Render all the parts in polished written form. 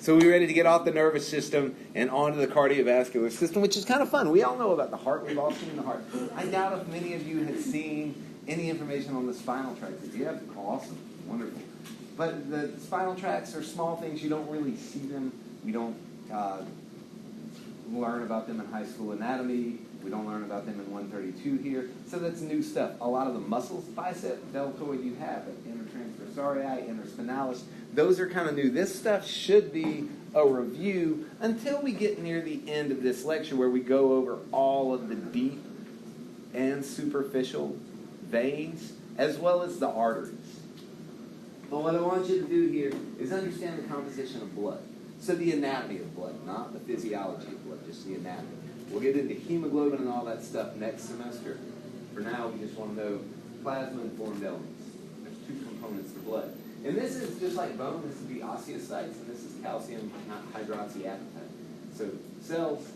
So we're ready to get off the nervous system and onto the cardiovascular system, which is kind of fun. We all know about the heart. We've all seen the heart. I doubt if many of you had seen any information on the spinal tracts. If you have, awesome, wonderful. But the spinal tracts are small things. You don't really see them. We don't learn about them in high school anatomy. We don't learn about them in 132 here. So that's new stuff. A lot of the muscles, bicep, deltoid, you have it. Intertransversarii, interspinalis. Those are kind of new. This stuff should be a review until we get near the end of this lecture where we go over all of the deep and superficial veins as well as the arteries. But what I want you to do here is understand the composition of blood. So the anatomy of blood, not the physiology of blood, just the anatomy. We'll get into hemoglobin and all that stuff next semester. For now, we just want to know plasma and formed elements. There's two components to blood. And this is just like bone. This is the osteocytes, and this is calcium hydroxyapatite. So cells,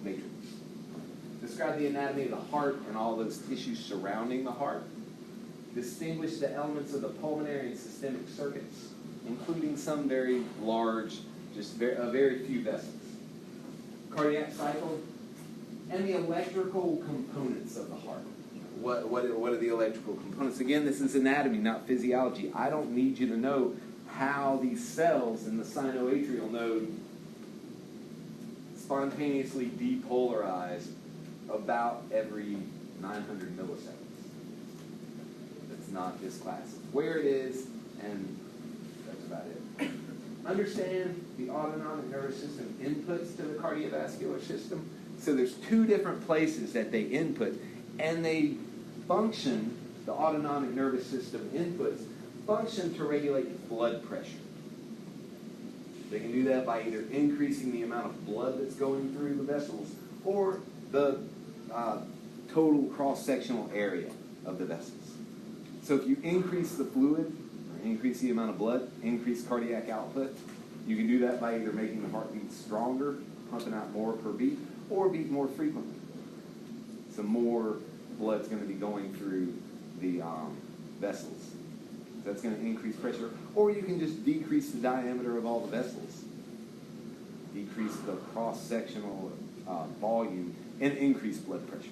matrix. Describe the anatomy of the heart and all those tissues surrounding the heart. Distinguish the elements of the pulmonary and systemic circuits, including some very large, just very few vessels. Cardiac cycle, and the electrical components of the heart. What are the electrical components? Again, this is anatomy, not physiology. I don't need you to know how these cells in the sinoatrial node spontaneously depolarize about every 900 milliseconds. That's not this class. It's where it is, and that's about it. Understand the autonomic nervous system inputs to the cardiovascular system. So there's two different places that they input, and they function, the autonomic nervous system inputs, function to regulate blood pressure. They can do that by either increasing the amount of blood that's going through the vessels or the total cross-sectional area of the vessels. So if you increase the fluid, or increase the amount of blood, increase cardiac output, you can do that by either making the heartbeat stronger, pumping out more per beat, or beat more frequently. So more blood's going to be going through the vessels. That's going to increase pressure. Or you can just decrease the diameter of all the vessels. Decrease the cross-sectional volume and increase blood pressure.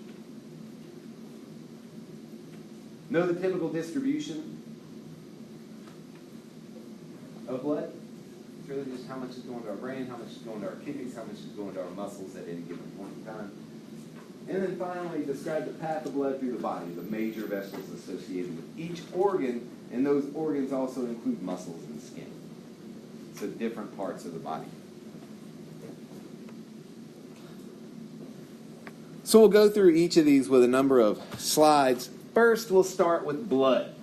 Know the typical distribution of blood? It's really just how much is going to our brain, how much is going to our kidneys, how much is going to our muscles at any given point in time. And then finally, describe the path of blood through the body, the major vessels associated with each organ, and those organs also include muscles and skin. So different parts of the body. So we'll go through each of these with a number of slides. First, we'll start with blood.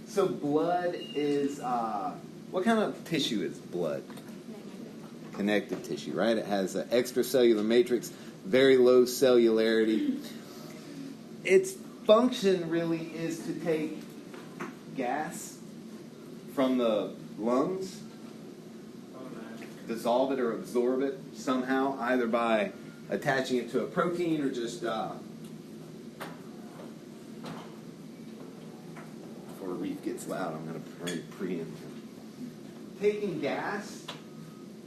So blood is, what kind of tissue is blood? Connective tissue, right? It has an extracellular matrix, very low cellularity. Its function really is to take gas from the lungs, dissolve it or absorb it somehow, either by attaching it to a protein or just before Reef gets loud, I'm going to preempt him. Taking gas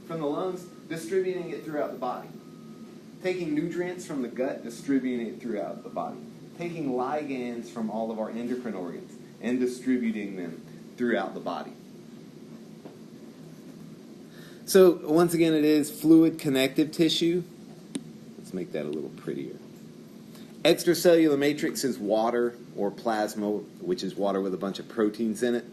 from the lungs, distributing it throughout the body. Taking nutrients from the gut, distributing it throughout the body. Taking ligands from all of our endocrine organs and distributing them throughout the body. So, once again, it is fluid connective tissue. Let's make that a little prettier. Extracellular matrix is water or plasma, which is water with a bunch of proteins in it.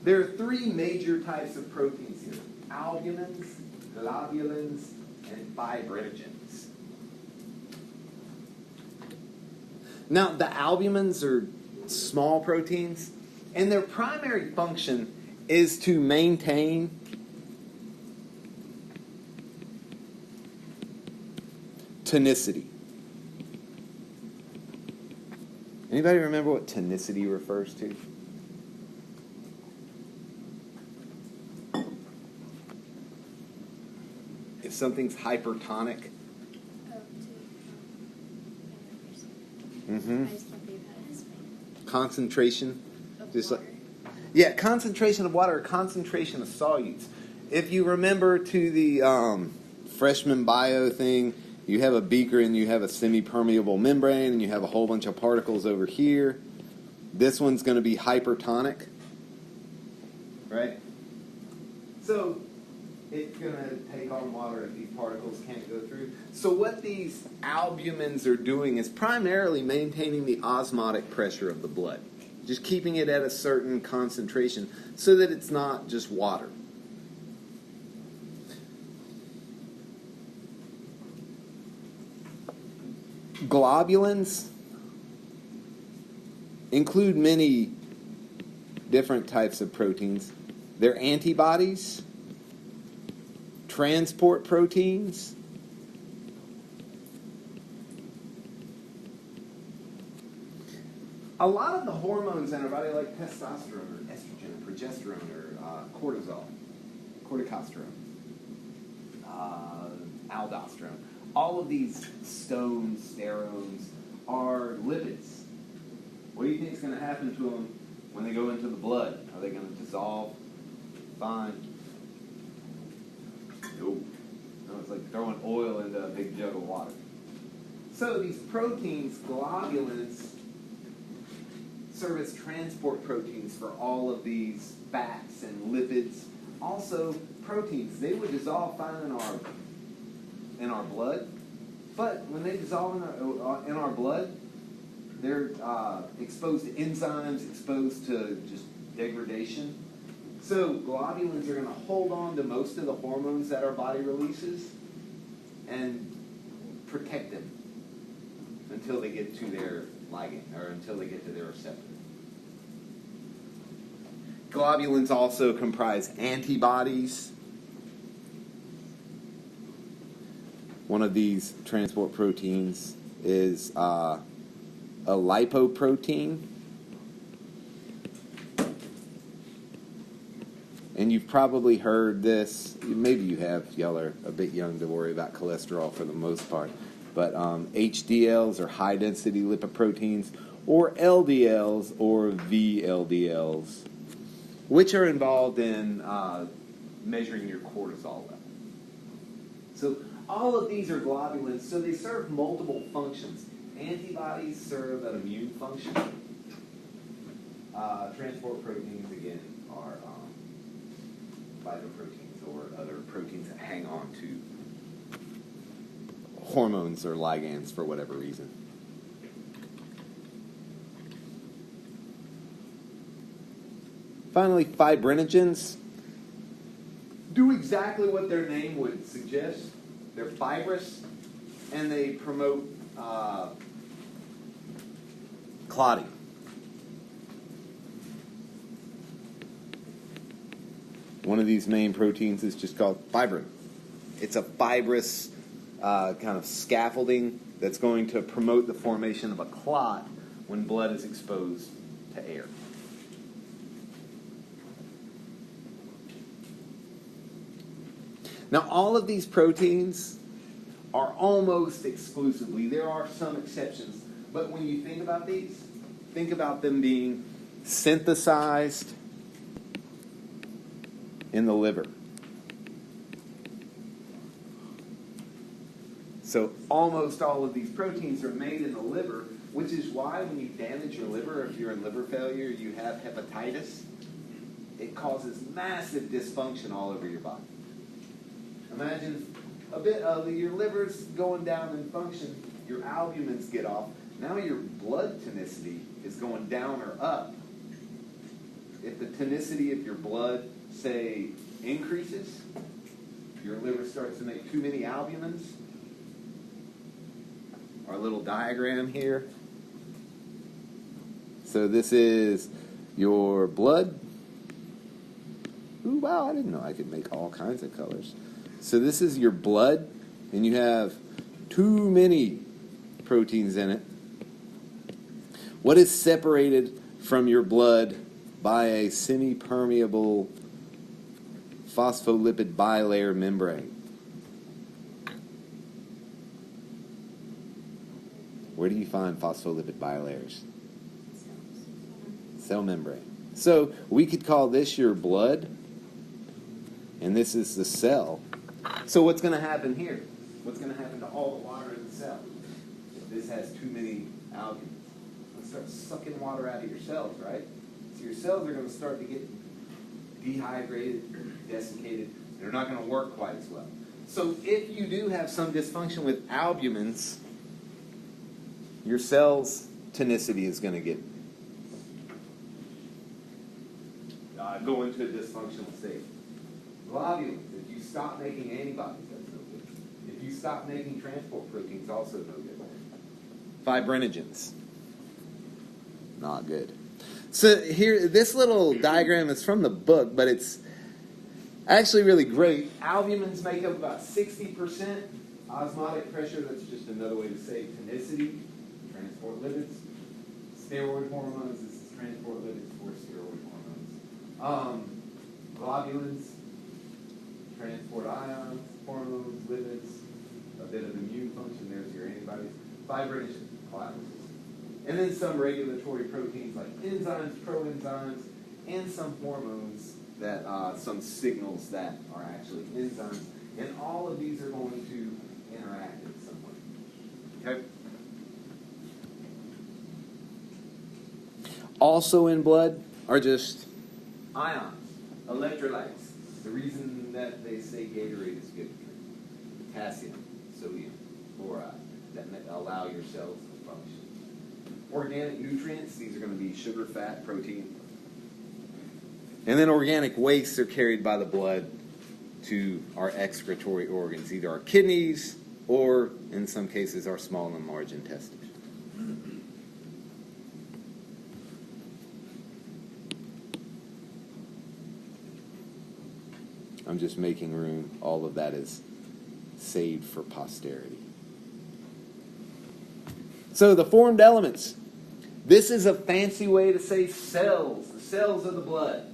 There are three major types of proteins here: albumins, globulins, and fibrinogens. Now, the albumins are small proteins, and their primary function is to maintain tonicity. Anybody remember what tonicity refers to? If something's hypertonic. Concentration. Just like, yeah, concentration of water or concentration of solutes. if you remember to the freshman bio thing, you have a beaker and you have a semi-permeable membrane and you have a whole bunch of particles over here. This one's going to be hypertonic, right? So it's going to take on water if these particles can't go through. So what these albumins are doing is primarily maintaining the osmotic pressure of the blood, just keeping it at a certain concentration so that it's not just water. Globulins include many different types of proteins. They're antibodies, transport proteins, a lot of the hormones in our body, like testosterone or estrogen or progesterone or cortisol, corticosterone, aldosterone, all of these stones, sterones, are lipids. What do you think is going to happen to them when they go into the blood? Are they going to dissolve? Fine. No. No, it's like throwing oil into a big jug of water. So these proteins, globulins, serve as transport proteins for all of these fats and lipids. Also, proteins, they would dissolve fine in our blood, but when they dissolve in our blood, they're exposed to enzymes, exposed to just degradation. So globulins are going to hold on to most of the hormones that our body releases and protect them until they get to their ligand, or until they get to their receptor. Globulins also comprise antibodies. One of these transport proteins is a lipoprotein. And you've probably heard this, maybe you have, y'all are a bit young to worry about cholesterol for the most part, but HDLs or high-density lipoproteins, or LDLs or VLDLs, which are involved in measuring your cortisol level. So all of these are globulins, so they serve multiple functions. Antibodies serve an immune function. Transport proteins, again, are lipoproteins or other proteins that hang on to hormones or ligands for whatever reason. Finally, fibrinogens do exactly what their name would suggest. They're fibrous, and they promote clotting. One of these main proteins is just called fibrin. It's a fibrous kind of scaffolding that's going to promote the formation of a clot when blood is exposed to air. Now, all of these proteins are almost exclusively, there are some exceptions, but when you think about these, think about them being synthesized in the liver. So almost all of these proteins are made in the liver, which is why when you damage your liver, if you're in liver failure, you have hepatitis, it causes massive dysfunction all over your body. Imagine a bit of your liver's going down in function, your albumins get off, now your blood tonicity is going down or up. If the tonicity of your blood, say, increases, your liver starts to make too many albumins. Our little diagram here. So this is your blood. Ooh, wow, I didn't know I could make all kinds of colors. So this is your blood, and you have too many proteins in it. What is separated from your blood by a semi-permeable phospholipid bilayer membrane? Where do you find phospholipid bilayers? Cell membrane. So we could call this your blood, and this is the cell. So what's going to happen here? What's going to happen to all the water in the cell? If this has too many albumins, it's going to start sucking water out of your cells, right? So your cells are going to start to get dehydrated, desiccated. They're not going to work quite as well. So if you do have some dysfunction with albumins, your cell's tonicity is going to get go into a dysfunctional state. Globulins, if you stop making antibodies, that's no good. If you stop making transport proteins, also no good. Fibrinogens, not good. So here, this little diagram is from the book, but it's actually really great. Albumins make up about 60%. Osmotic pressure, that's just another way to say tonicity. Transport lipids. Steroid hormones, this is transport lipids for steroid hormones. Globulins, transport ions, hormones, lipids, a bit of immune function, there's your antibodies. Fibrinogen, collaterals. And then some regulatory proteins like enzymes, proenzymes, and some hormones that, some signals that are actually enzymes. And all of these are going to interact in some way. Okay? Also in blood are just ions, electrolytes. The reason that they say Gatorade is good to drink. Potassium, sodium, chloride, that allow your cells to function. Organic nutrients, these are going to be sugar, fat, protein. And then organic wastes are carried by the blood to our excretory organs, either our kidneys or, in some cases, our small and large intestines. I'm just making room. All of that is saved for posterity. So the formed elements. This is a fancy way to say cells, the cells of the blood.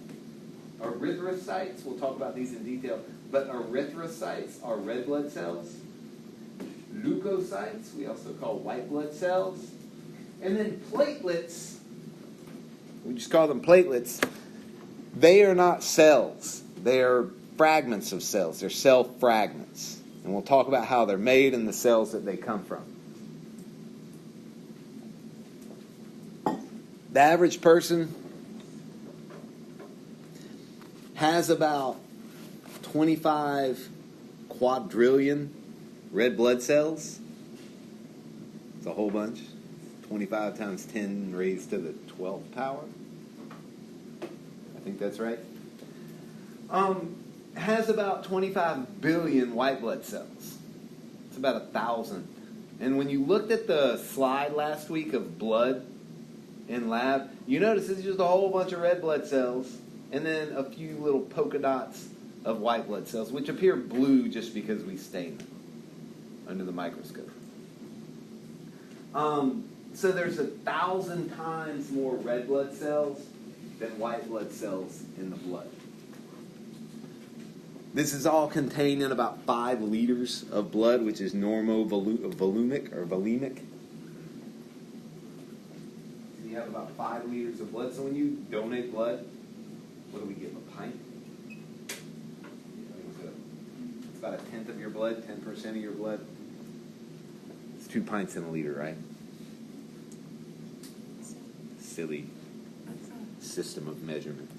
Erythrocytes, we'll talk about these in detail, but erythrocytes are red blood cells. Leukocytes, we also call white blood cells. And then platelets, we just call them platelets. They are not cells. They are fragments of cells. They're cell fragments. And we'll talk about how they're made and the cells that they come from. The average person has about 25 quadrillion red blood cells. It's a whole bunch. 25 times 10 raised to the 12th power. I think that's right. Has about 25 billion white blood cells. It's about 1,000. And when you looked at the slide last week of blood in lab, you notice it's just a whole bunch of red blood cells and then a few little polka dots of white blood cells, which appear blue just because we stain them under the microscope. So there's 1,000 times more red blood cells than white blood cells in the blood. This is all contained in about 5 liters of blood, which is normovolumic or volemic. You have about 5 liters of blood. So when you donate blood, what do we give? A pint? It's about 1/10 of your blood, 10% of your blood. It's 2 pints in a liter, right? Silly system of measurement.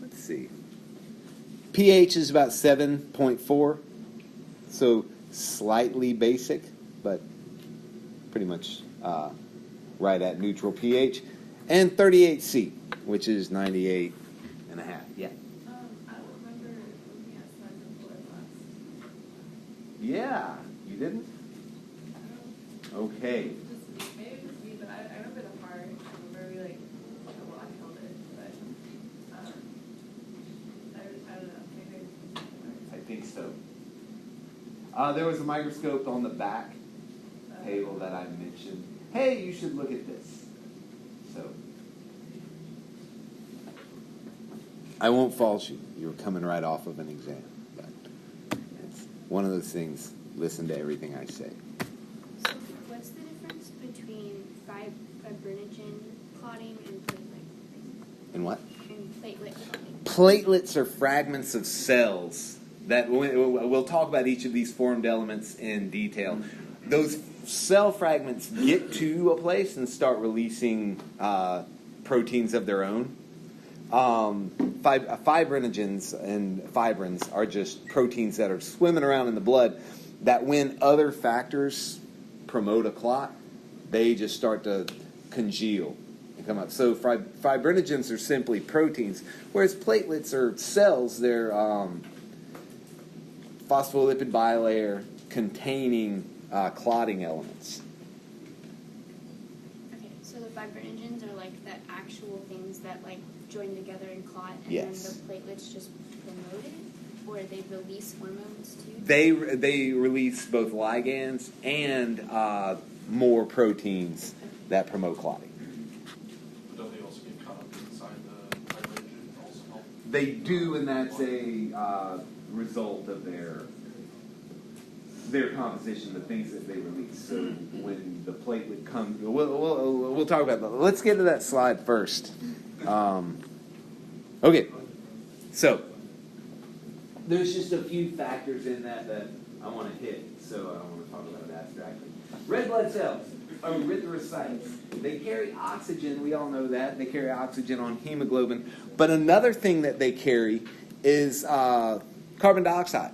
Let's see. pH is about 7.4, so slightly basic, but pretty much right at neutral pH. And 38C, which is 98 and a half. Yeah. I don't remember looking at slides of blood last. Yeah, you didn't? Okay. Maybe it was me, but I remember the part. I remember we I held it, but I don't know. Maybe I think so. There was a microscope on the back table that I mentioned. Hey, you should look at this. So, I won't fault you. You're coming right off of an exam. But it's one of those things, listen to everything I say. So what's the difference between fibrinogen clotting In what? In platelet clotting. Platelets are fragments of cells that we'll talk about each of these formed elements in detail. Those cell fragments get to a place and start releasing proteins of their own. Fibrinogens and fibrins are just proteins that are swimming around in the blood that when other factors promote a clot, they just start to congeal and come up. So fibrinogens are simply proteins, whereas platelets are cells. They're phospholipid bilayer containing clotting elements. Okay, so the fibrinogens are like the actual things that like join together and clot, and Yes. then the platelets just promote it, or they release hormones too. They release both ligands and more proteins that promote clotting. But don't they also get caught up inside the fibrinogen and also help? They do, and that's a result of their composition, the things that they release. So when the platelet comes, we'll talk about that. Let's get to that slide first. Okay, so there's just a few factors in that I want to hit, so I don't want to talk about it abstractly. Red blood cells, erythrocytes, they carry oxygen. We all know that. They carry oxygen on hemoglobin. But another thing that they carry is carbon dioxide.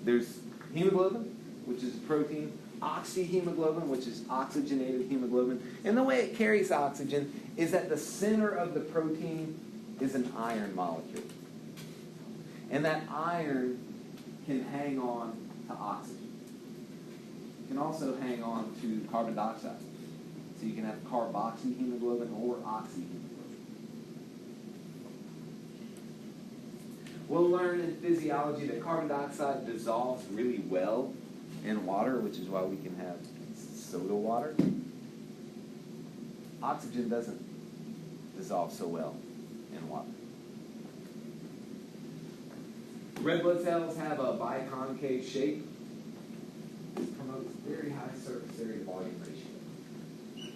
There's hemoglobin, which is a protein, oxyhemoglobin, which is oxygenated hemoglobin. And the way it carries oxygen is at the center of the protein is an iron molecule. And that iron can hang on to oxygen. It can also hang on to carbon dioxide. So you can have carboxyhemoglobin or oxyhemoglobin. We'll learn in physiology that carbon dioxide dissolves really well in water, which is why we can have soda water. Oxygen doesn't dissolve so well in water. Red blood cells have a biconcave shape. This promotes very high surface area volume ratio.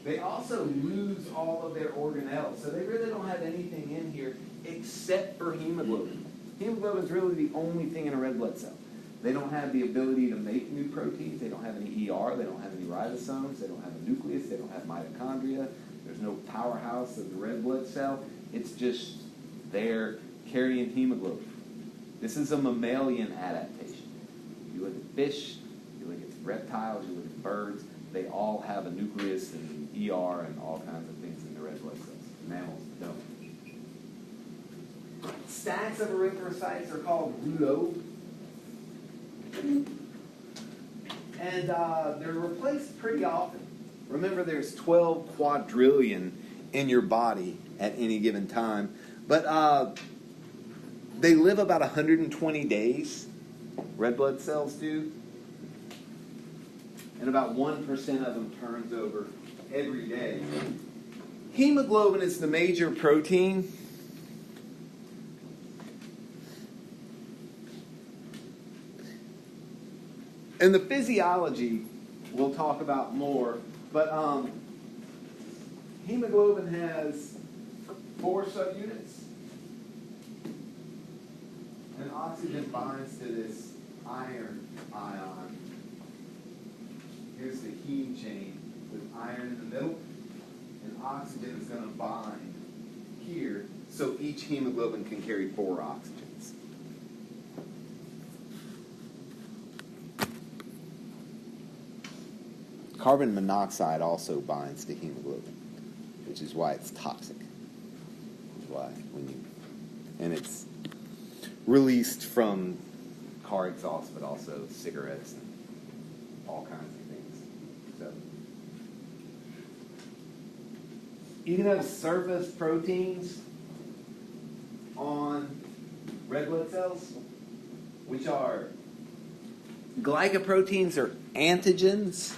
They also lose all of their organelles, so they really don't have anything in here except for hemoglobin. Hemoglobin is really the only thing in a red blood cell. They don't have the ability to make new proteins. They don't have any ER. They don't have any ribosomes. They don't have a nucleus. They don't have mitochondria. There's no powerhouse of the red blood cell. It's just there carrying hemoglobin. This is a mammalian adaptation. You look at fish, you look at reptiles, you look at birds, they all have a nucleus and ER and all kinds of things in the red blood cells. Mammals don't. Stacks of erythrocytes are called rho. And they're replaced pretty often. Remember, there's 12 quadrillion in your body at any given time. But they live about 120 days, red blood cells do. And about 1% of them turns over every day. Hemoglobin is the major protein. And the physiology we'll talk about more, but hemoglobin has 4 subunits, and oxygen binds to this iron ion. Here's the heme chain with iron in the middle, and oxygen is going to bind here, so each hemoglobin can carry 4 oxygens. Carbon monoxide also binds to hemoglobin, which is why it's toxic. Which is why and it's released from car exhaust, but also cigarettes and all kinds of things. So you can have surface proteins on red blood cells, which are glycoproteins or antigens.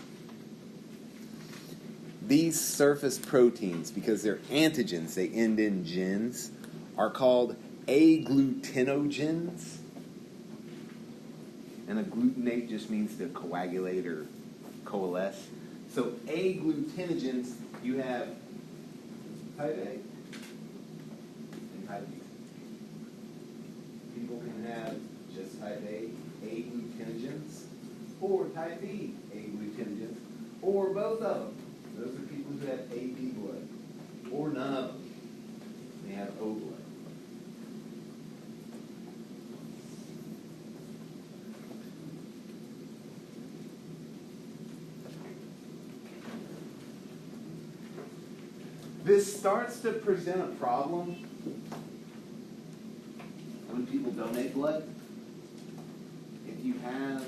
These surface proteins, because they're antigens, they end in gens, are called agglutinogens. And agglutinate just means to coagulate or coalesce. So agglutinogens, you have type A and type B. People can have just type A agglutinogens, or type B agglutinogens, or both of them. Those are people who have AB blood, or none of them. They have O blood. This starts to present a problem when people donate blood. If you have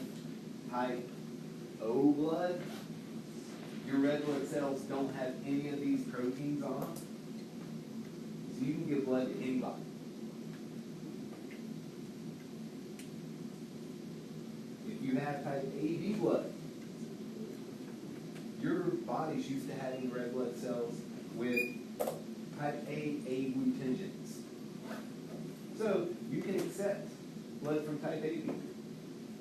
type O blood, your red blood cells don't have any of these proteins on them. So you can give blood to anybody. If you have type AB blood, your body's used to having red blood cells with type A agglutinogens. So you can accept blood from type A people.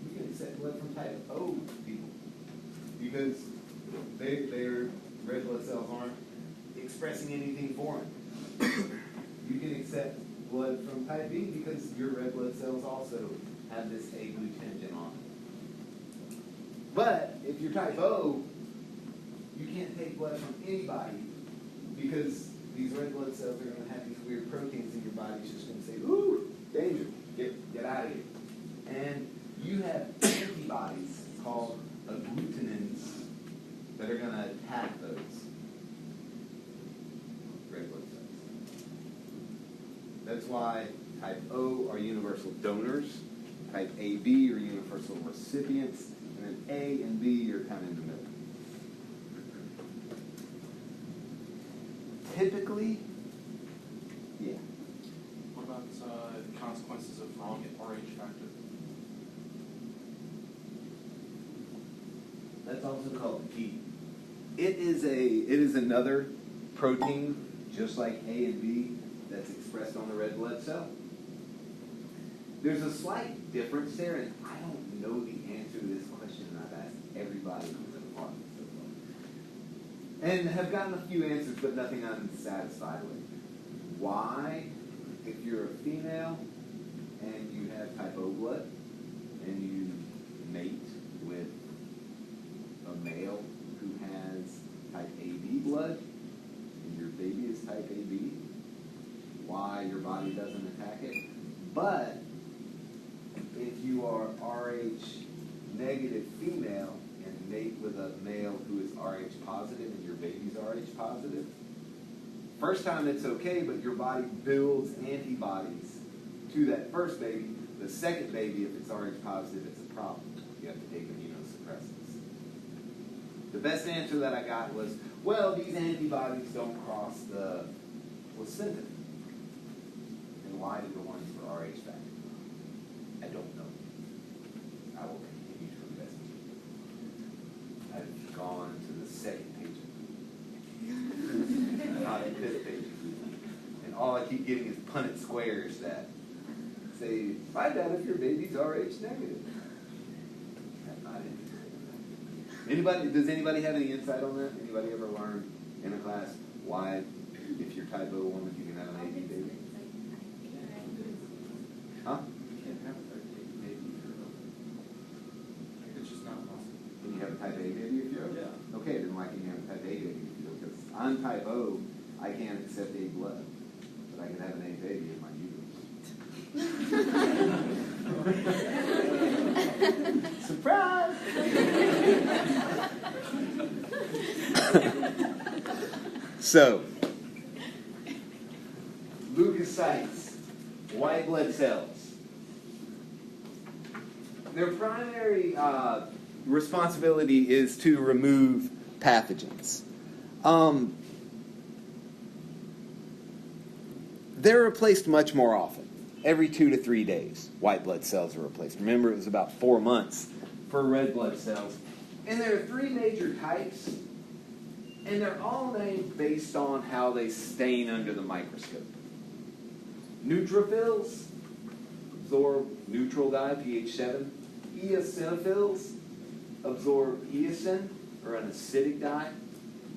You can accept blood from type O people because their red blood cells aren't expressing anything foreign. You can accept blood from type B because your red blood cells also have this agglutinogen on them. But if you're type O, you can't take blood from anybody because these red blood cells are going to have these weird proteins in your body. It's just going to say, ooh, danger, get out of here. And you have antibodies called agglutinins that are going to attack those red blood cells. That's why type O are universal donors, type AB are universal recipients, and then A and B are kind of in the middle. Typically, yeah. What about consequences of wrong RH factor? That's also called P. It is another protein, just like A and B, that's expressed on the red blood cell. There's a slight difference there, and I don't know the answer to this question, and I've asked everybody who's in the department so far. And have gotten a few answers, but nothing I'm satisfied with. Why, if you're a female and you have type O blood, and you mate with a male who has type AB blood, and your baby is type AB, why your body doesn't attack it. But if you are Rh negative female and mate with a male who is Rh positive and your baby's Rh positive, first time it's okay, but your body builds antibodies to that first baby. The second baby, if it's Rh positive, it's a problem. You have to take immunosuppressants. The best answer that I got was, well, these antibodies don't cross the placenta. And why do the ones for Rh factor? I don't know. I will continue to investigate. I've gone to the second page of it. Not at this page. And all I keep getting is Punnett squares that say, find out if your baby's Rh negative. I'm not interested in that. Does anybody have any insight on that? Anybody ever learned in a class why, if you're type O woman, you can have an AB baby? Huh? You can't have a type A baby if you're it's just not possible. Can you have a type A baby if you're O? Yeah. Okay, then why can you have a type A baby if you're O? Because I'm type O, I can't accept A blood, but I can have an A baby in my uterus. Surprise! So, leukocytes, white blood cells. Their primary responsibility is to remove pathogens. They're replaced much more often. Every 2 to 3 days, white blood cells are replaced. Remember, it was about 4 months for red blood cells. And there are 3 major types, and they're all named based on how they stain under the microscope. Neutrophils absorb neutral dye, pH 7. Eosinophils absorb eosin, or an acidic dye.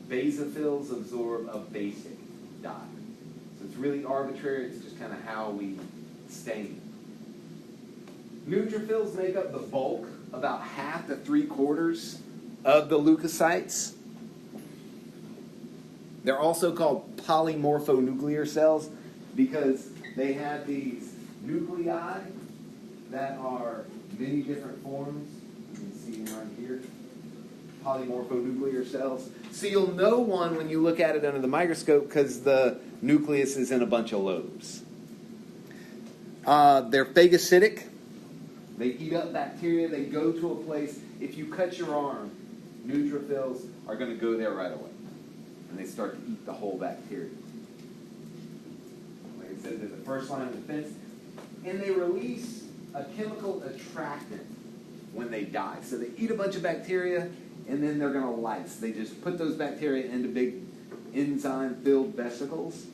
Basophils absorb a basic die. So it's really arbitrary. It's just kind of how we stain. Neutrophils make up the bulk, about half to 3/4 of the leukocytes. They're also called polymorphonuclear cells because they have these nuclei that are many different forms. You can see them right here. Polymorphonuclear cells. So you'll know one when you look at it under the microscope because the nucleus is in a bunch of lobes. They're phagocytic. They eat up bacteria. They go to a place. If you cut your arm, neutrophils are going to go there right away. And they start to eat the whole bacteria. Like I said, they're the first line of defense. And they release a chemical attractant when they die. So they eat a bunch of bacteria, and then they're going to lyse. They just put those bacteria into big enzyme-filled vesicles.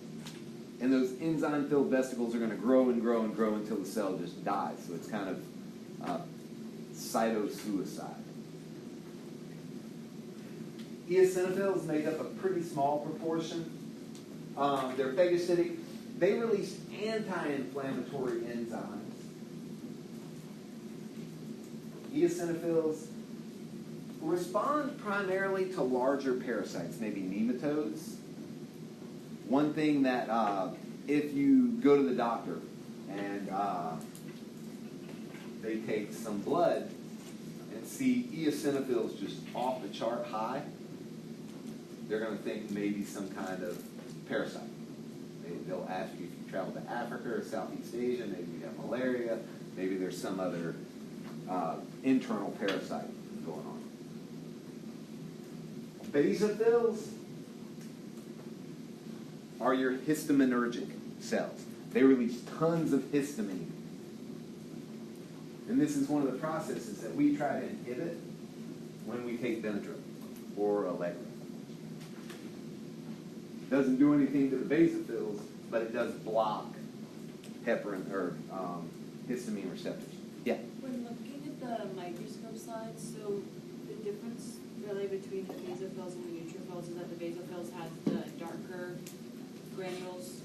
And those enzyme-filled vesicles are going to grow and grow and grow until the cell just dies. So it's kind of cytosuicide. Eosinophils make up a pretty small proportion. They're phagocytic. They release anti-inflammatory enzymes. Eosinophils respond primarily to larger parasites, maybe nematodes. One thing that if you go to the doctor and they take some blood and see eosinophils just off the chart high, they're going to think maybe some kind of parasite. They'll ask you if you travel to Africa or Southeast Asia, maybe you have malaria, maybe there's some other internal parasite going on. Basophils are your histaminergic cells. They release tons of histamine. And this is one of the processes that we try to inhibit when we take Benadryl or Allegra. It doesn't do anything to the basophils, but it does block heparin or histamine receptors. Yeah. When looking at the microscope slides, so the difference really between the basophils and the neutrophils is that the basophils have the darker granules.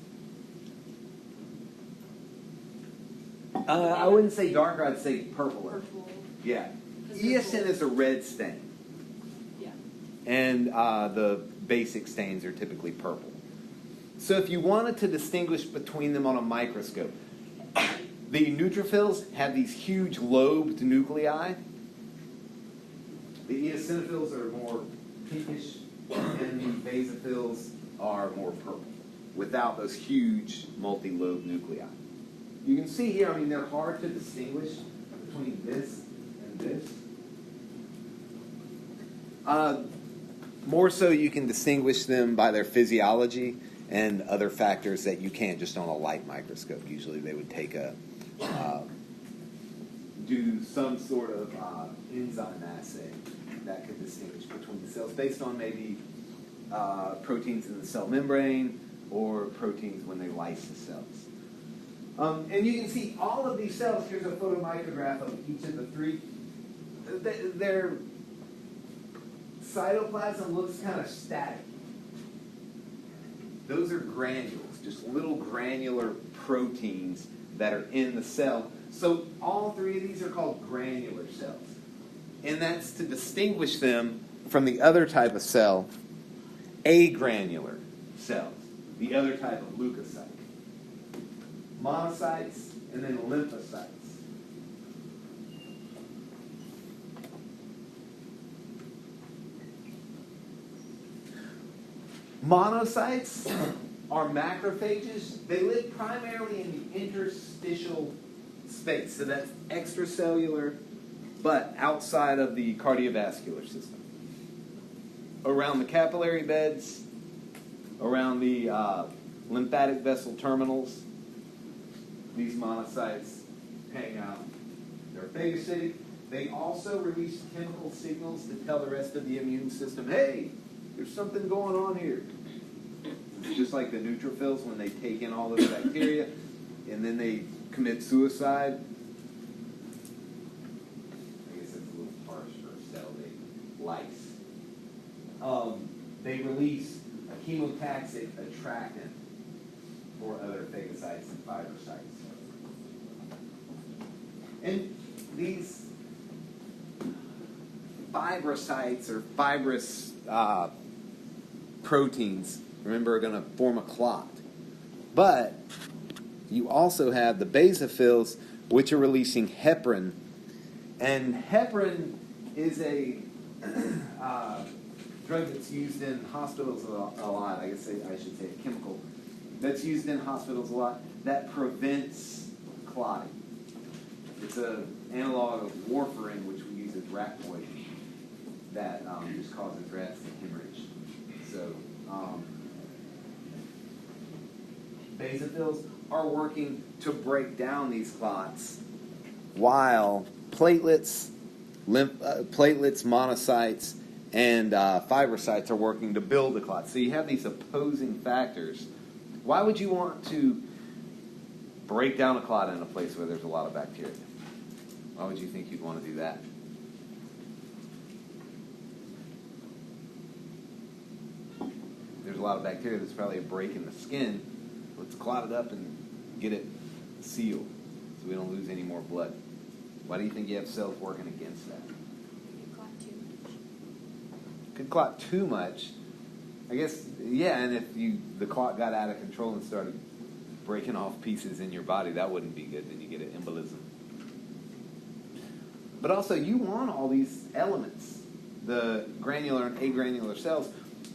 I wouldn't say darker, I'd say purpler. Purple. Yeah. 'Cause they're Eosin full. is a red stain. Yeah. And the basic stains are typically purple. So if you wanted to distinguish between them on a microscope, the neutrophils have these huge lobed nuclei. The eosinophils are more pinkish, and the basophils are more purple, without those huge multi-lobed nuclei. You can see here, I mean, they're hard to distinguish between this and this. More so, you can distinguish them by their physiology and other factors that you can't just on a light microscope. Usually they would take do some sort of enzyme assay that could distinguish between the cells based on maybe proteins in the cell membrane or proteins when they lyse the cells. And you can see all of these cells. Here's a photomicrograph of each of the three. Their cytoplasm looks kind of static. Those are granules, just little granular proteins that are in the cell. So all three of these are called granular cells. And that's to distinguish them from the other type of cell, agranular cells, the other type of leukocyte. Monocytes and then lymphocytes. Monocytes are macrophages. They live primarily in the interstitial space, so that's extracellular, but outside of the cardiovascular system. Around the capillary beds, around the lymphatic vessel terminals, these monocytes hang out. They're phagocytic. They also release chemical signals to tell the rest of the immune system, hey, there's something going on here. It's just like the neutrophils when they take in all those bacteria and then they commit suicide. I guess that's a little harsh for a cell. They lyse. They release a chemotaxic attractant for other phagocytes and fibrocytes. And these fibrocytes or fibrous proteins, remember, are going to form a clot. But you also have the basophils, which are releasing heparin. And heparin is a drug that's used in hospitals a lot. I guess I should say a chemical that's used in hospitals a lot that prevents clotting. It's an analog of warfarin, which we use as rat poison, that just causes rats to hemorrhage. So basophils are working to break down these clots, while platelets, monocytes, and fibrocytes are working to build the clots. So you have these opposing factors. Why would you want to break down a clot in a place where there's a lot of bacteria? Why would you think you'd want to do that? There's a lot of bacteria. There's probably a break in the skin. Let's clot it up and get it sealed so we don't lose any more blood. Why do you think you have cells working against that? You clot too much. Could clot too much. I guess, yeah, and if the clot got out of control and started breaking off pieces in your body, that wouldn't be good. Then you get an embolism. But also, you want all these elements, the granular and agranular cells,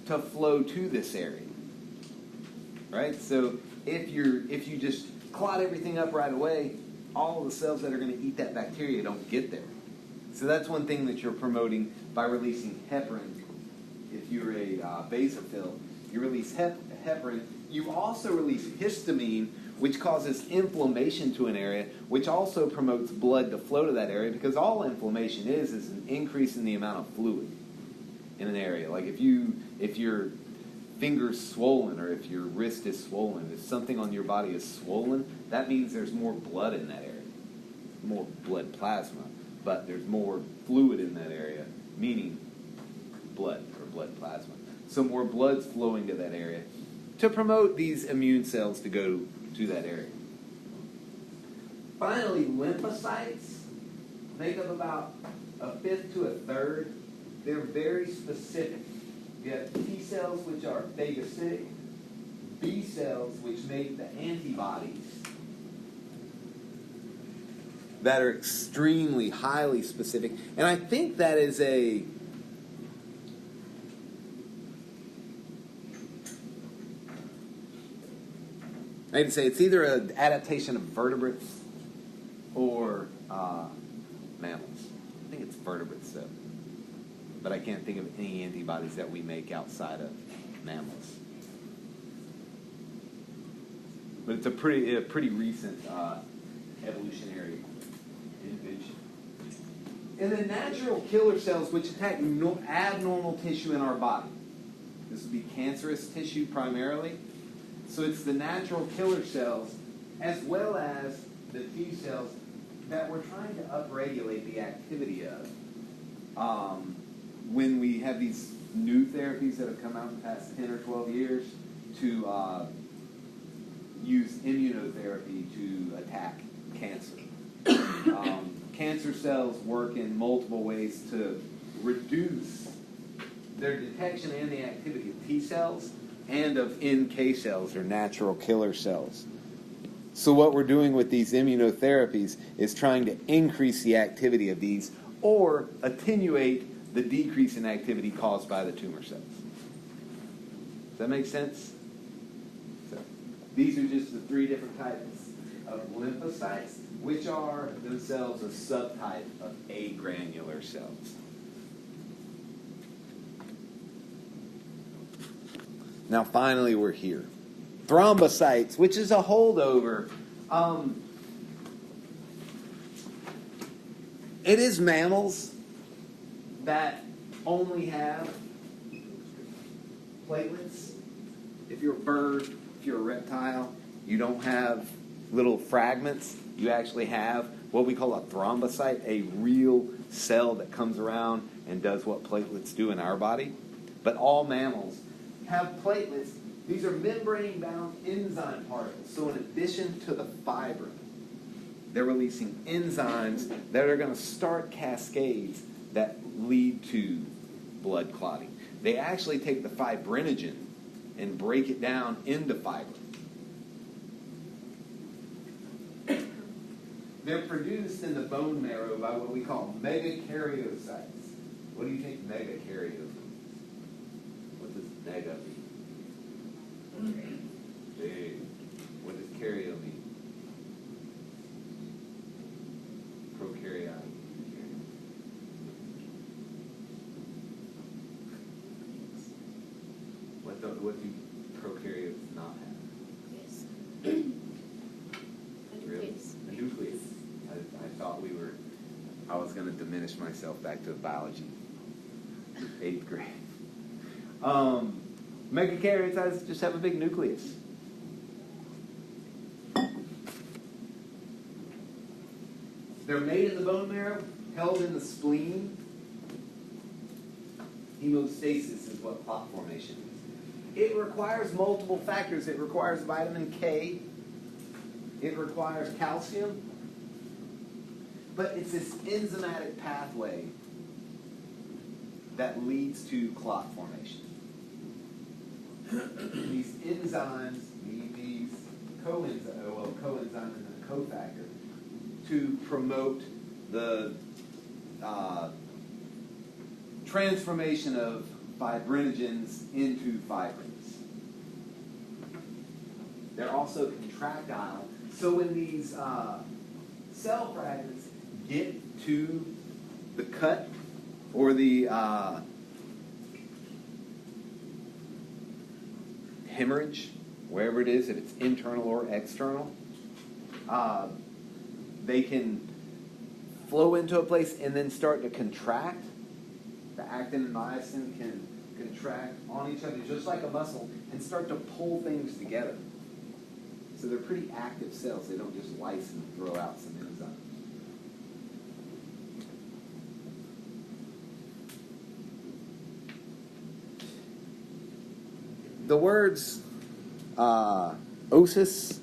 to flow to this area, right? So if you just clot everything up right away, all of the cells that are going to eat that bacteria don't get there. So that's one thing that you're promoting by releasing heparin. If you're a basophil, you release heparin. You also release histamine, which causes inflammation to an area, which also promotes blood to flow to that area, because all inflammation is an increase in the amount of fluid in an area. Like if your finger's swollen or if your wrist is swollen, if something on your body is swollen, that means there's more blood in that area, more blood plasma, but there's more fluid in that area, meaning blood or blood plasma. So more blood's flowing to that area to promote these immune cells to go to that area. Finally, lymphocytes make up about a fifth to a third. They're very specific. You have T cells, which are phagocytic, B cells, which make the antibodies that are extremely highly specific. And I think that is I'd say it's either an adaptation of vertebrates or mammals. I think it's vertebrates, though. But I can't think of any antibodies that we make outside of mammals. But it's a pretty recent evolutionary invention. And then natural killer cells, which attack abnormal tissue in our body. This would be cancerous tissue primarily. So it's the natural killer cells, as well as the T cells, that we're trying to upregulate the activity of. When we have these new therapies that have come out in the past 10 or 12 years to use immunotherapy to attack cancer. Cancer cells work in multiple ways to reduce their detection and the activity of T cells and of NK cells, or natural killer cells. So what we're doing with these immunotherapies is trying to increase the activity of these or attenuate the decrease in activity caused by the tumor cells. Does that make sense? So, these are just the three different types of lymphocytes, which are themselves a subtype of agranular cells. Now, finally, we're here. Thrombocytes, which is a holdover. It is mammals that only have platelets. If you're a bird, if you're a reptile, you don't have little fragments. You actually have what we call a thrombocyte, a real cell that comes around and does what platelets do in our body. But all mammals have platelets. These are membrane-bound enzyme particles. So in addition to the fibrin, they're releasing enzymes that are going to start cascades that lead to blood clotting. They actually take the fibrinogen and break it down into fibrin. They're produced in the bone marrow by what we call megakaryocytes. What do you think megakaryo means? What does mega mean? Big. What does karyo mean? Prokaryotic. What do prokaryotes not have? Really? A nucleus. I thought I was going to diminish myself back to biology. 8th grade. Megakaryocytes just have a big nucleus. They're made in the bone marrow, held in the spleen. Hemostasis is what clot formation is. It requires multiple factors. It requires vitamin K. It requires calcium. But it's this enzymatic pathway that leads to clot formation. These enzymes need these coenzyme and a cofactor to promote the transformation of fibrinogens into fibrins. They're also contractile, so when these cell fragments get to the cut or the hemorrhage, wherever it is, if it's internal or external, they can flow into a place and then start to contract. The actin and myosin can contract on each other just like a muscle and start to pull things together. So they're pretty active cells. They don't just lyse and throw out some enzyme. The words osis,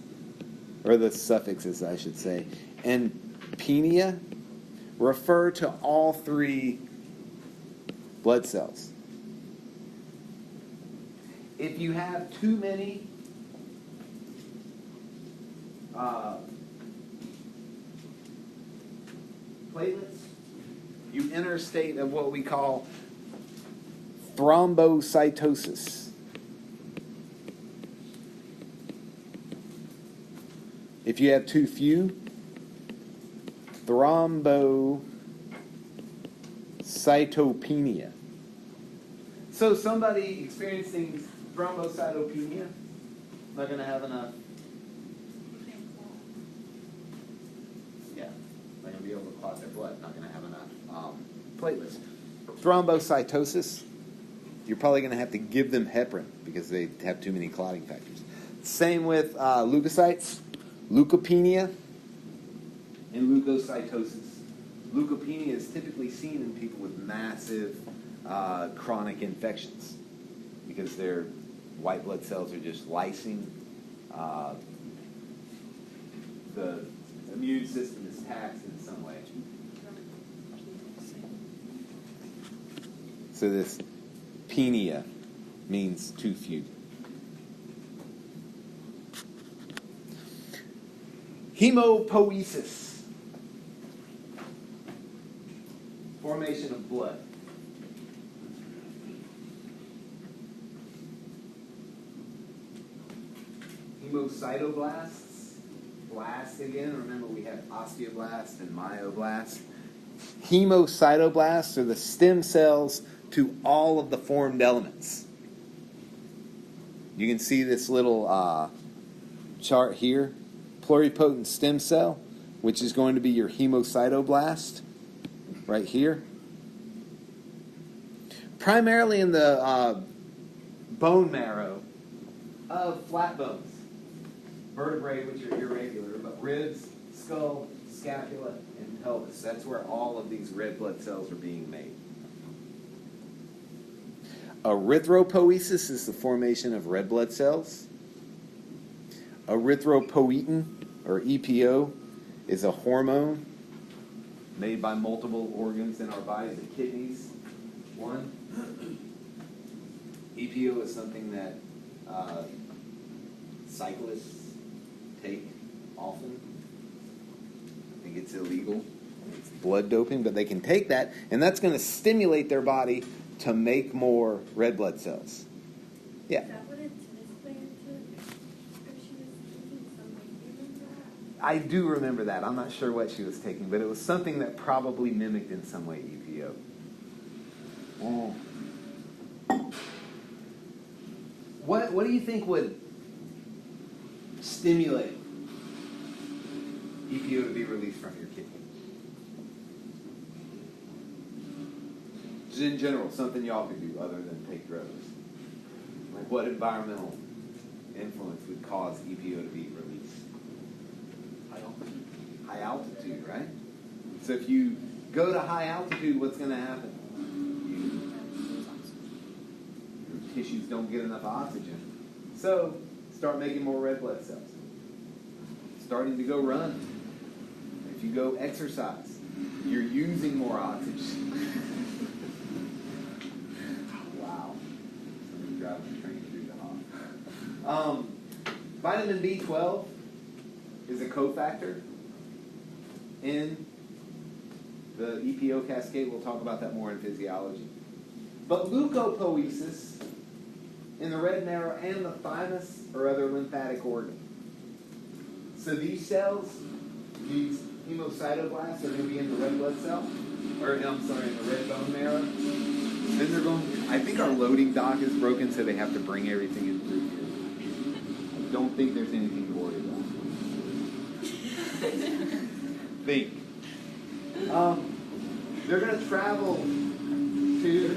or the suffixes I should say, and penia refer to all three blood cells. If you have too many platelets, you enter a state of what we call thrombocytosis. If you have too few, thrombocytopenia. So somebody experiencing thrombocytopenia, not going to have enough. Yeah, not going to be able to clot their blood. Not going to have enough platelets. Thrombocytosis, you're probably going to have to give them heparin because they have too many clotting factors. Same with leukocytes, leukopenia, and leukocytosis. Leukopenia is typically seen in people with massive chronic infections because their white blood cells are just lysing. The immune system is taxed in some way. So this penia means too few. Hemopoiesis. Formation of blood. Hemocytoblasts. Blast again. Remember we have osteoblasts and myoblasts. Hemocytoblasts are the stem cells to all of the formed elements. You can see this little chart here. Pluripotent stem cell, which is going to be your hemocytoblast, right here. Primarily in the bone marrow of flat bones. Vertebrae, which are irregular, but ribs, skull, scapula, and pelvis. That's where all of these red blood cells are being made. Erythropoiesis is the formation of red blood cells. Erythropoietin, or EPO, is a hormone made by multiple organs in our body, the kidneys. One. EPO is something that cyclists take often. I think it's illegal. It's blood doping, but they can take that, and that's going to stimulate their body to make more red blood cells. Yeah. Is that what a tennis player took? Or she was taking something, do you remember that? I do remember that. I'm not sure what she was taking, but it was something that probably mimicked in some way EPO. Oh. What do you think would stimulate EPO to be released from your kidney? Just in general, something y'all could do other than take drugs. Like what environmental influence would cause EPO to be released? High altitude. High altitude, right? So if you go to high altitude, what's going to happen? Your tissues don't get enough oxygen. So start making more red blood cells. Starting to go run. If you go exercise, you're using more oxygen. Wow. Somebody driving the train through the hall. Vitamin B12 is a cofactor in the EPO cascade. We'll talk about that more in physiology. But leukopoiesis in the red marrow and the thymus or other lymphatic organ. So these cells, these hemocytoblasts, are going to be in the red blood cell, or I'm sorry, in the red bone marrow. Then they're going. I think our loading dock is broken, so they have to bring everything in through here. I don't think there's anything to worry about. Think. They're going to travel to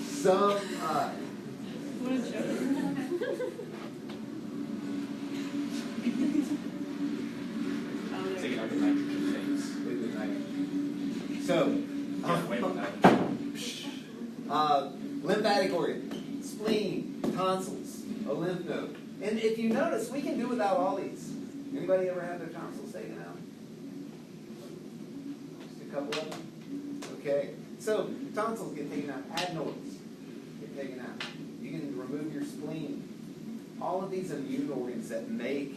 some. What a joke. Taking out the nitrogen things. So, Get away with that. lymphatic organ, spleen, tonsils, a lymph node. And if you notice, we can do without all these. Anybody ever had their tonsils taken out? Just a couple of them? Okay. So, tonsils get taken out. Adenoids get taken out. You can remove your spleen. All of these immune organs that make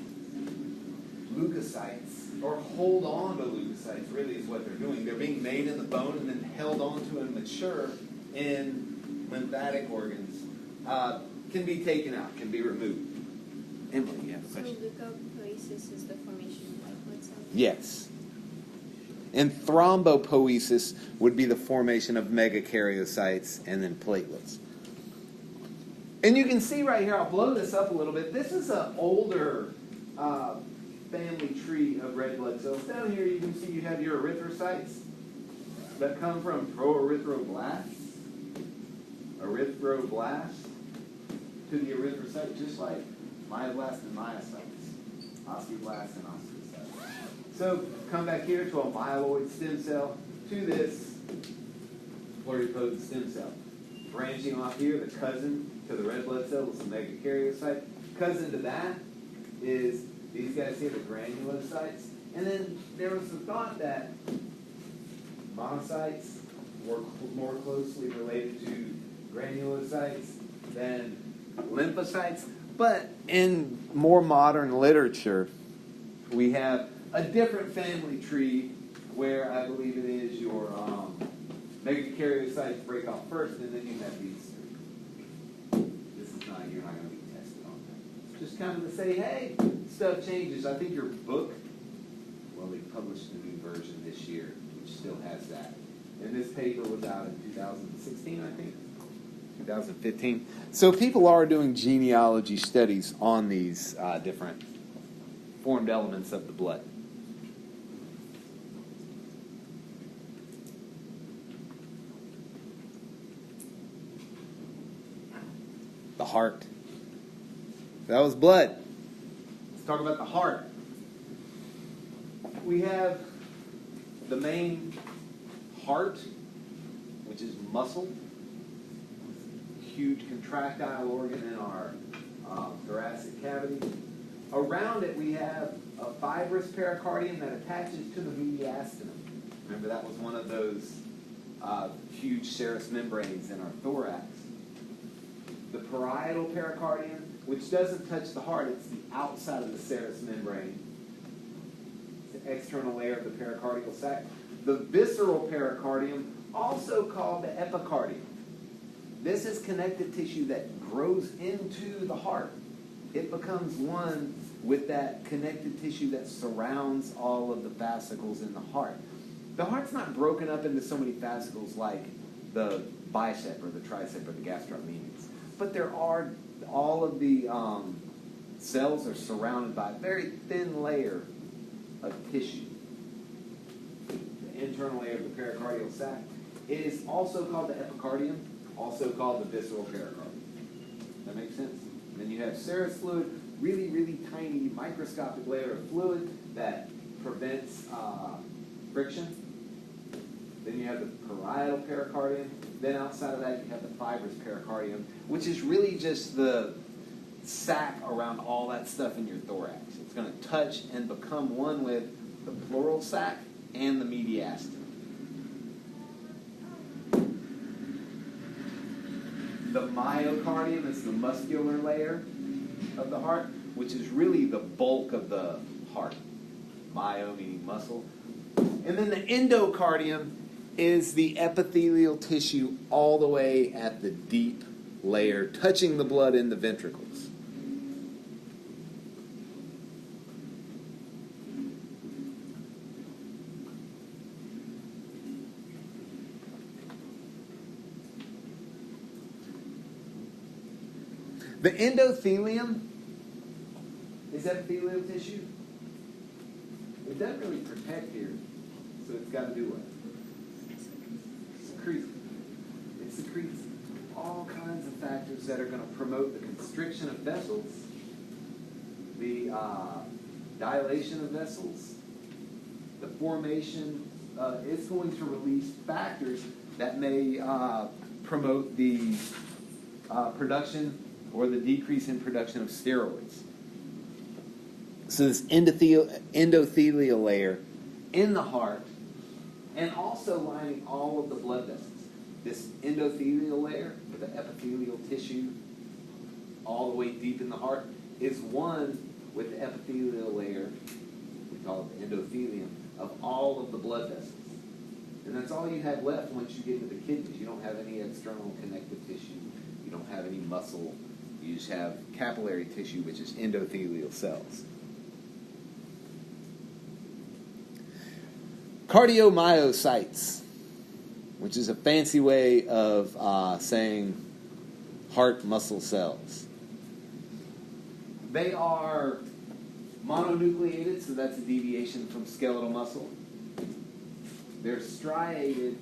leukocytes, or hold on to leukocytes, really is what they're doing. They're being made in the bone and then held onto and mature in lymphatic organs. Can be taken out, can be removed. Emily, you have a So question? leukopoiesis is the formation of white blood cells? Yes. And thrombopoiesis would be the formation of megakaryocytes and then platelets. And you can see right here, I'll blow this up a little bit. This is an older family tree of red blood cells. Down here you can see you have your erythrocytes that come from proerythroblasts. Erythroblasts to the erythrocyte, just like myoblasts and myocytes. Osteoblasts and osteocytes. So come back here to a myeloid stem cell, to this pluripotent stem cell. Branching off here, the cousin to the red blood cell is the megakaryocyte. Cousin to that is these guys here, the granulocytes. And then there was the thought that monocytes were more closely related to granulocytes than lymphocytes. But in more modern literature, we have a different family tree where I believe it is your megakaryocytes break off first, and then you have these three. This is not, you're not going to be tested on that. Just kind of to say, hey, stuff changes. I think your book, well, they published a new version this year, which still has that. And this paper was out in 2016, I think. 2015. So people are doing genealogy studies on these different formed elements of the blood. The heart. That was blood. Let's talk about the heart. We have the main heart, which which is muscle. Huge contractile organ in our thoracic cavity. Around it, we have a fibrous pericardium that attaches to the mediastinum. Remember, that was one of those huge serous membranes in our thorax. The parietal pericardium, which doesn't touch the heart, it's the outside of the serous membrane. It's the external layer of the pericardial sac. The visceral pericardium, also called the epicardium. This is connective tissue that grows into the heart. It becomes one with that connective tissue that surrounds all of the fascicles in the heart. The heart's not broken up into so many fascicles like the bicep or the tricep or the gastrocnemius. But there are, all of the cells are surrounded by a very thin layer of tissue. The internal layer of the pericardial sac. It is also called the epicardium, also called the visceral pericardium. That makes sense? And then you have serous fluid, really, really tiny microscopic layer of fluid that prevents friction. Then you have the parietal pericardium. Then outside of that, you have the fibrous pericardium, which is really just the sac around all that stuff in your thorax. It's going to touch and become one with the pleural sac and the mediastinum. The myocardium is the muscular layer of the heart, which is really the bulk of the heart. Myo meaning muscle. And then the endocardium is the epithelial tissue all the way at the deep layer, touching the blood in the ventricles. The endothelium is epithelial tissue. It doesn't really protect here, so it's got to do what? Secrete. It secretes all kinds of factors that are going to promote the constriction of vessels, the dilation of vessels, the formation. It's going to release factors that may promote the production or the decrease in production of steroids. So this endothelial layer in the heart, and also lining all of the blood vessels. This endothelial layer, with the epithelial tissue all the way deep in the heart, is one with the epithelial layer, we call it the endothelium, of all of the blood vessels. And that's all you have left once you get to the kidneys. You don't have any external connective tissue. You don't have any muscle. You just have capillary tissue, which is endothelial cells. Cardiomyocytes, which is a fancy way of saying heart muscle cells. They are mononucleated, so that's a deviation from skeletal muscle. They're striated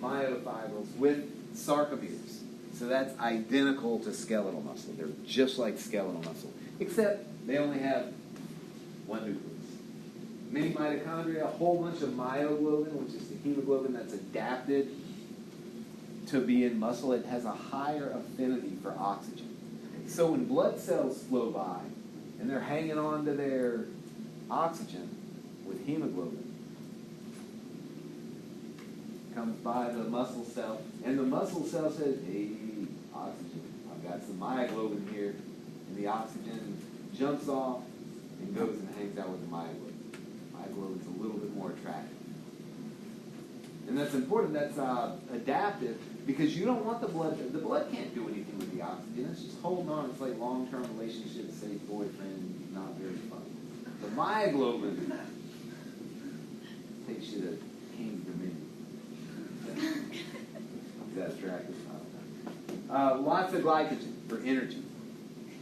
myofibrils with sarcomeres. So that's identical to skeletal muscle. They're just like skeletal muscle, except they only have one nucleus. Many mitochondria, a whole bunch of myoglobin, which is the hemoglobin that's adapted to be in muscle. It has a higher affinity for oxygen. So when blood cells flow by and they're hanging on to their oxygen with hemoglobin, comes by the muscle cell, and the muscle cell says, hey, oxygen, I've got some myoglobin here, and the oxygen jumps off and goes and hangs out with the myoglobin. Myoglobin's a little bit more attractive. And that's important, that's adaptive, because you don't want the blood can't do anything with the oxygen, it's just holding on, it's like long-term relationships, say boyfriend, not very fun. The myoglobin takes you to King's Dominion. Is that attractive? Lots of glycogen for energy.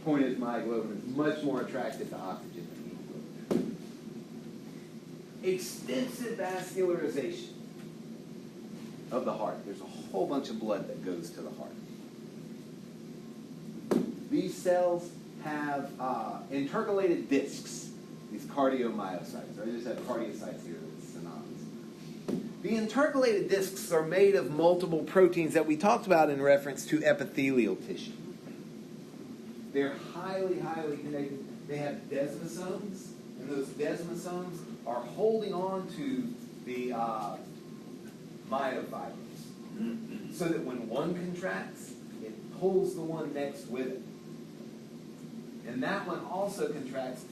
Point is, myoglobin is much more attractive to oxygen than hemoglobin. Extensive vascularization of the heart. There's a whole bunch of blood that goes to the heart. These cells have intercalated discs, these cardiomyocytes. I just have cardiocytes here, that's synonymous. The intercalated discs are made of multiple proteins that we talked about in reference to epithelial tissue. They're highly, highly connected. They have desmosomes, and those desmosomes are holding on to the myofibers, so that when one contracts, it pulls the one next with it. And that one also contracts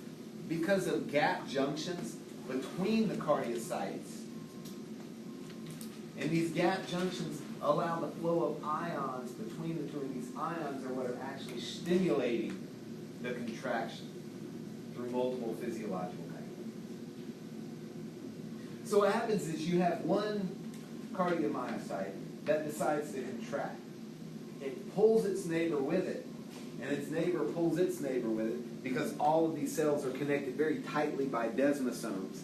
because of gap junctions between the cardiocytes. And these gap junctions allow the flow of ions between the two, and these ions are what are actually stimulating the contraction through multiple physiological mechanisms. So what happens is you have one cardiomyocyte that decides to contract. It pulls its neighbor with it, and its neighbor pulls its neighbor with it, because all of these cells are connected very tightly by desmosomes.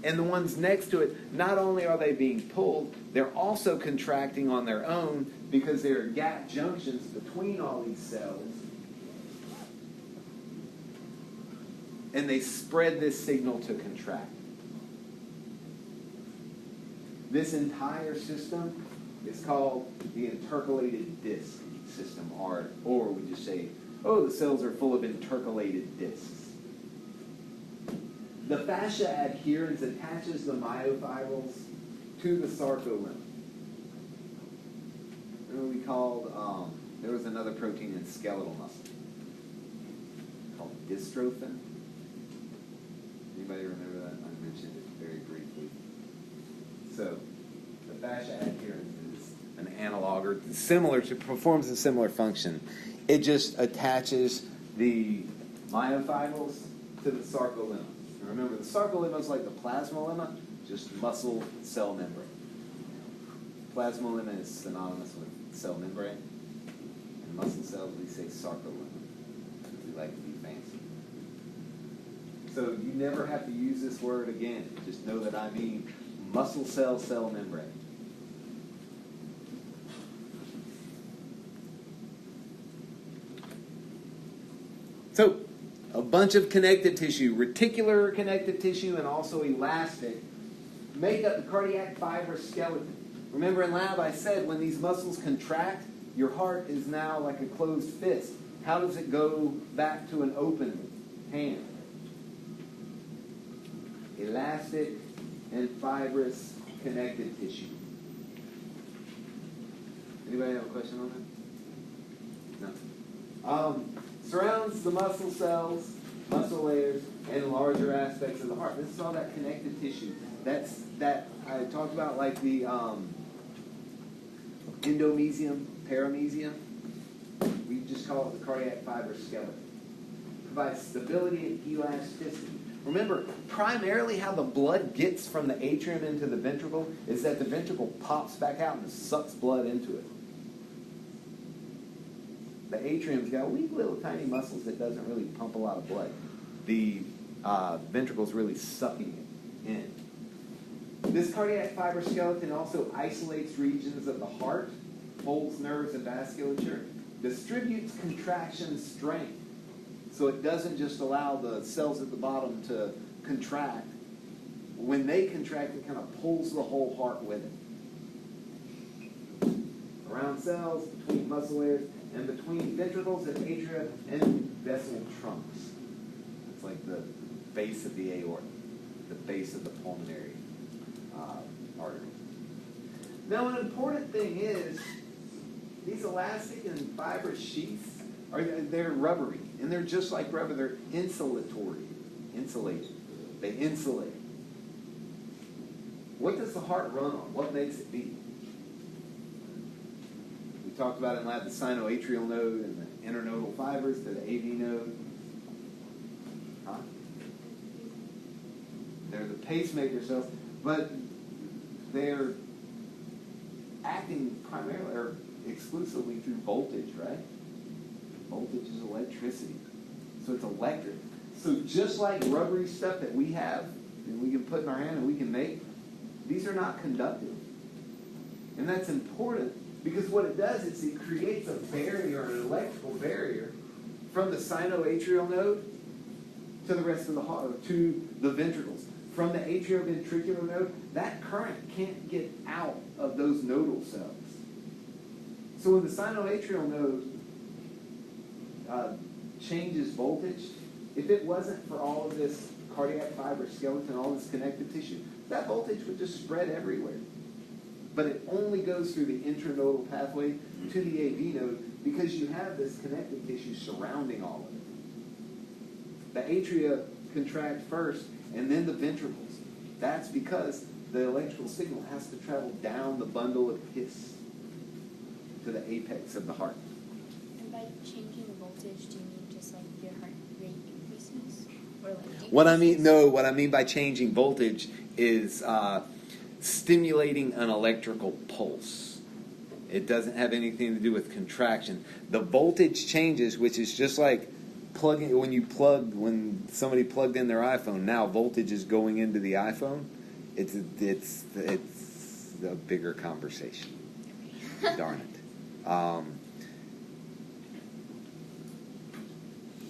And the ones next to it, not only are they being pulled, they're also contracting on their own because there are gap junctions between all these cells. And they spread this signal to contract. This entire system is called the intercalated disc system, or we just say, oh, the cells are full of intercalated discs. The fascia adherens attaches the myofibrils to the sarcolemma. Remember we called, there was another protein in skeletal muscle called dystrophin. Anybody remember that? I mentioned it very briefly. So, the fascia adherens is an analog, or similar to, performs a similar function. It just attaches the myofibrils to the sarcolemma. Remember, the sarcolemma is like the plasmalemma, just muscle cell membrane. Plasmalemma is synonymous with cell membrane. And muscle cells, we say sarcolemma. We like to be fancy. So you never have to use this word again. Just know that I mean muscle cell membrane. So, a bunch of connective tissue, reticular connective tissue and also elastic, make up the cardiac fiber skeleton. Remember in lab I said when these muscles contract, your heart is now like a closed fist. How does it go back to an open hand? Elastic and fibrous connective tissue. Anybody have a question on that? No. Surrounds the muscle cells, muscle layers, and larger aspects of the heart. This is all that connective tissue. That I talked about, like the endomysium, paramysium. We just call it the cardiac fiber skeleton. Provides stability and elasticity. Remember, primarily how the blood gets from the atrium into the ventricle is that the ventricle pops back out and sucks blood into it. The atrium's got weak little tiny muscles that doesn't really pump a lot of blood. The ventricle's really sucking it in. This cardiac fiber skeleton also isolates regions of the heart, holds nerves and vasculature, distributes contraction strength. So it doesn't just allow the cells at the bottom to contract. When they contract, it kind of pulls the whole heart with it. Around cells, between muscle layers, and between ventricles and atria and vessel trunks. It's like the base of the aorta, the base of the pulmonary artery. Now, an important thing is these elastic and fibrous sheaths they're rubbery, and they're just like rubber. They're insulated. They insulate. What does the heart run on? What makes it beat? We talked about in lab the sinoatrial node and the internodal fibers to the AV node. Huh? They're the pacemaker cells, but they're acting primarily or exclusively through voltage, right? Voltage is electricity. So it's electric. So just like rubbery stuff that we have and we can put in our hand and we can make, these are not conductive. And that's important because what it does is it creates a barrier, an electrical barrier, from the sinoatrial node to the rest of the heart, to the ventricles. from the atrioventricular node, that current can't get out of those nodal cells. So when the sinoatrial node changes voltage, if it wasn't for all of this cardiac fiber skeleton, all this connective tissue, that voltage would just spread everywhere. But it only goes through the intranodal pathway to the AV node because you have this connective tissue surrounding all of it. The atria contract first, and then the ventricles. That's because the electrical signal has to travel down the bundle of His to the apex of the heart. And by changing the voltage, do you mean just like your heart rate increases? Or like decreases? What I mean by changing voltage is stimulating an electrical pulse. It doesn't have anything to do with contraction. The voltage changes, which is just like when somebody plugged in their iPhone. Now voltage is going into the iPhone. It's a bigger conversation. Darn it.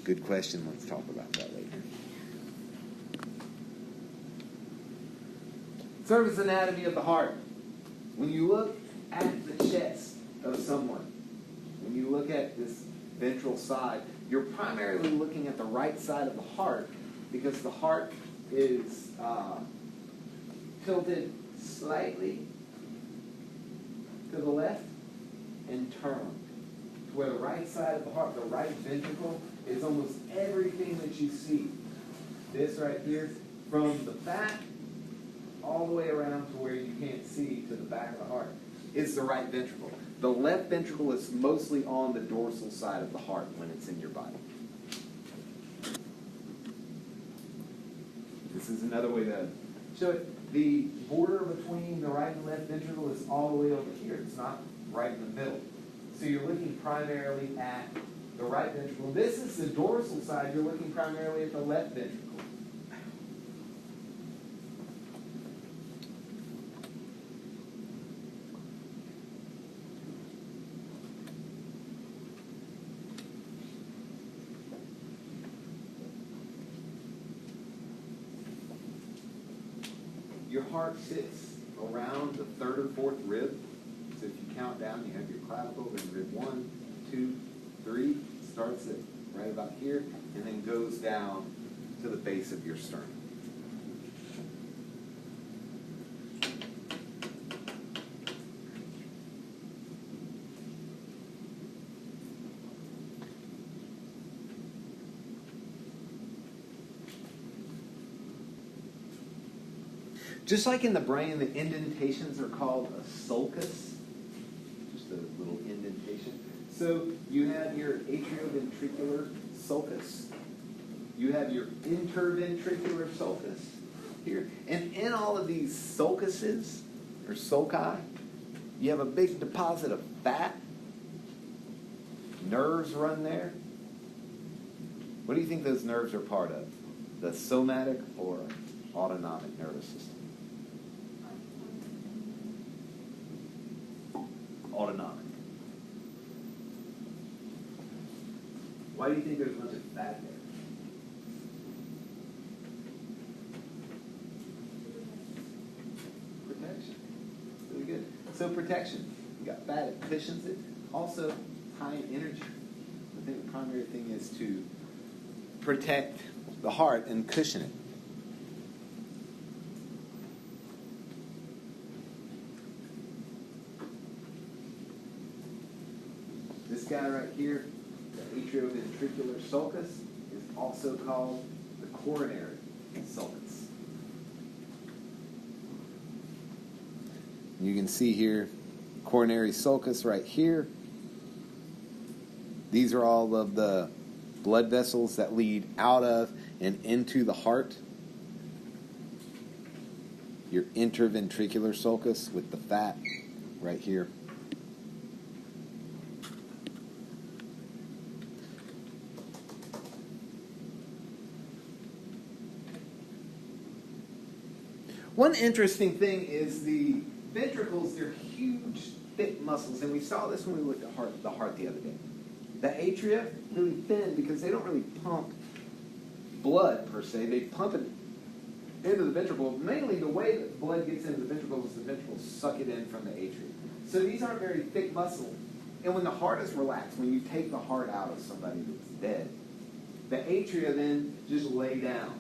Good question. Let's talk about that later. Surface anatomy of the heart. When you look at the chest of someone, when you look at this ventral side, you're primarily looking at the right side of the heart because the heart is tilted slightly to the left and turned. To where the right side of the heart, the right ventricle, is almost everything that you see. This right here, from the back all the way around to where you can't see to the back of the heart, is the right ventricle. The left ventricle is mostly on the dorsal side of the heart when it's in your body. This is another way to show it. The border between the right and left ventricle is all the way over here. It's not right in the middle. So you're looking primarily at the right ventricle. This is the dorsal side. You're looking primarily at the left ventricle. Your heart sits around the third or fourth rib. So if you count down, you have your clavicle, then rib 1, 2, 3, starts at right about here, and then goes down to the base of your sternum. Just like in the brain, the indentations are called a sulcus, just a little indentation. So you have your atrioventricular sulcus. You have your interventricular sulcus here. And in all of these sulcuses, or sulci, you have a big deposit of fat. Nerves run there. What do you think those nerves are part of? The somatic or autonomic nervous system? Autonomic. Why do you think there's a bunch of fat there? Protection. Really good. So protection. You got fat, it cushions it. Also, high in energy. I think the primary thing is to protect the heart and cushion it. This guy right here, the atrioventricular sulcus, is also called the coronary sulcus. You can see here, coronary sulcus right here. These are all of the blood vessels that lead out of and into the heart. Your interventricular sulcus with the fat right here. One interesting thing is the ventricles, they're huge, thick muscles, and we saw this when we looked at the heart the other day. The atria, really thin because they don't really pump blood per se. They pump it into the ventricle. Mainly the way that blood gets into the ventricle is the ventricles suck it in from the atrium. So these aren't very thick muscle. And when the heart is relaxed, when you take the heart out of somebody that's dead, the atria then just lay down.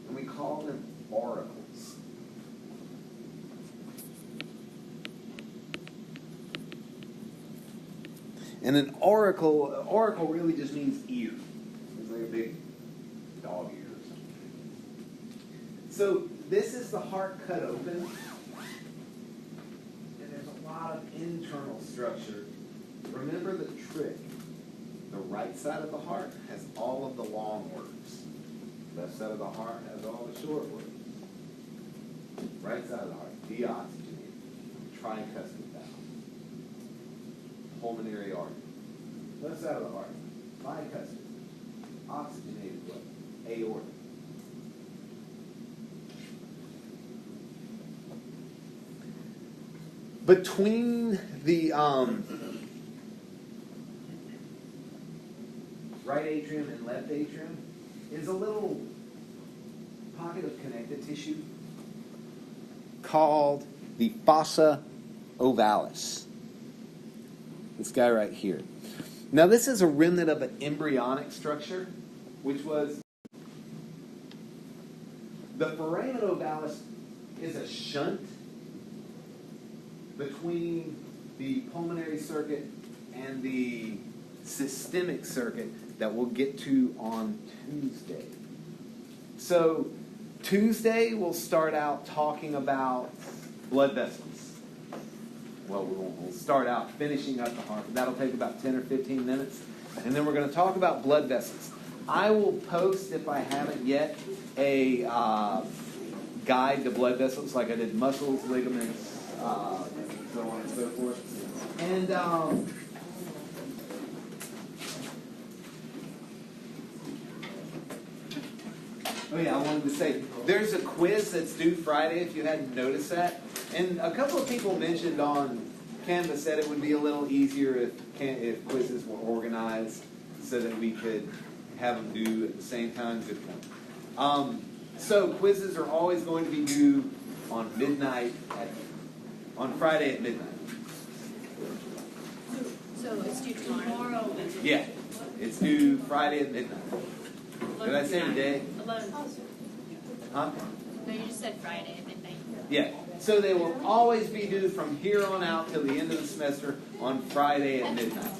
And we call them auricles. And an auricle really just means ear. It's like a big dog ear or something. So this is the heart cut open. And there's a lot of internal structure. Remember the trick. The right side of the heart has all of the long words. Left side of the heart has all the short words. Right side of the heart, deoxygenated, tricuspid valve, pulmonary artery. Left side of the heart, bicuspid, oxygenated blood, aorta. Between the right atrium and left atrium is a little pocket of connective tissue called the fossa ovalis. This guy right here. Now this is a remnant of an embryonic structure, which was the foramen ovalis is a shunt between the pulmonary circuit and the systemic circuit that we'll get to on Tuesday. So Tuesday we'll start out talking about blood vessels. Well, we'll start out finishing up the heart. That'll take about 10 or 15 minutes. And then we're going to talk about blood vessels. I will post, if I haven't yet, a guide to blood vessels, like I did muscles, ligaments, so on and so forth. And oh yeah, I wanted to say, there's a quiz that's due Friday, if you hadn't noticed that. And a couple of people mentioned on Canvas that it would be a little easier if quizzes were organized so that we could have them due at the same time. Good point. So quizzes are always going to be due on Friday at midnight. So it's due tomorrow. Yeah, it's due Friday at midnight. Did I say today? 11. Huh? No, you just said Friday at midnight. Yeah. So they will always be due from here on out till the end of the semester on Friday at midnight.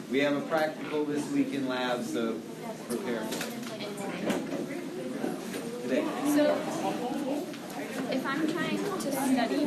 We have a practical this week in lab, so prepare for it. Today. So if I'm trying to study